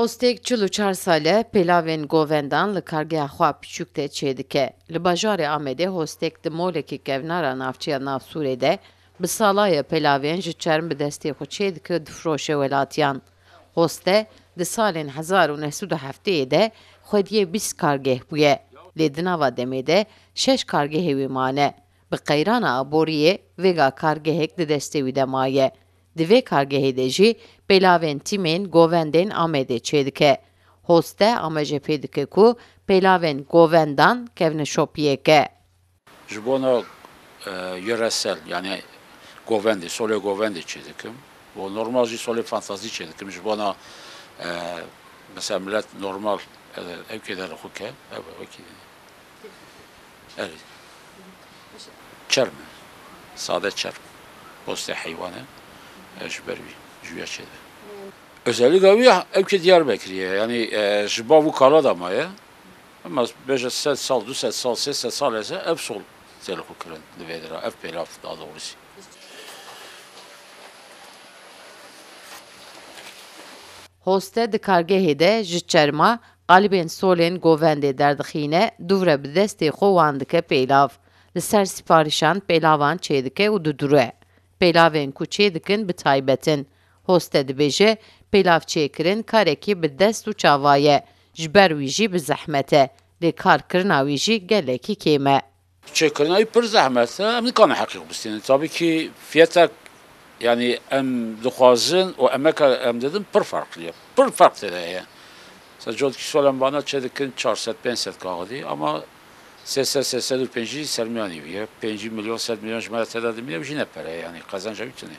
Hostek 44 sale pelavên govendan li kargeha xwe piçûk de çêdike. Li bajarê Amedê hostek di molekê kevnara navçeya Navsûrê de bi salaya pelavên ji çerm bi destê xwe çêdike difroşe welatiyan. Hoste di salên 1970 de xwediyê 20 kargeh bûye. Lê di nava demê de 6 kargehê wê mane. Bi qeyrana aboriyê vêga kargehek di destê wî de maye. Di vê kargehê de jî pelavên tîmên govendên Amedê çêdike. Hoste amaje pê dike ku pelavên govendan kevne şopiyeke. Ji bona yöresel yani govendi, solê govendi çêdikim. Bu normal jî solê fantazî çêdikim. Ji bona mesela millet normal evkêdere xwe ke. Evet. Çerm. Sade çerm. Hostê heywanı. Ji ber wî jûya çêde. Özellikle wî evkê Diyarbekir'ye yani ji bav û kala da maye. Ama beje 100 sal, 200 sal, 300 sal ise ev sol têlê xwe kirin li vê de re. Ev pêlav daha doğrusu. Hoste di kargehê de ji çerma qalibên solên govendê derdixîne dûvre bi destê xwe wan dike pêlav. Li ser sîparîşan pêlavan çêdike û didure. Pêlavên ku çêdikin bi taybetin. Hoste dibêje pêlav çêkirin karekî bi dest û çawa ye. Ji ber wî jî bi zehmet e. Lê karkirina wî jî gelekî kêm e. Çêkirina pir zehmet e. Em nikane heqîq bistînin. Tabii ki fiyetek yani em dixwazin û emeka em didin pir farklı ye. Pir fark têde heye. Mesela codkî solên bana çêdikin 400-500 kaxidî ama 300-350 sermiyanî wî ye. 5 milyon 100 milyon ji me re têde dimiye jî ne pere yani qezanca wî tune.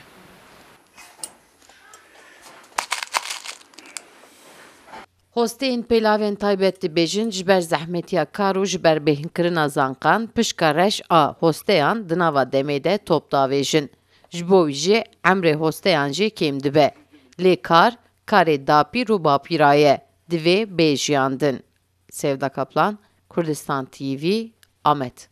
Hosteyên pêlavên taybet dibêjin ji ber zehmetiya kar û ji ber bêhînkirina zanqan pişka reş a hosteyan di nava demê de top davêjin. Ji bo wî jî emrê hosteyan jî kêm dibe. Lê karê dapîr û bapîra ye. Divê bêjiyandin. Sevda Kaplan, Kurdistan TV, Amed.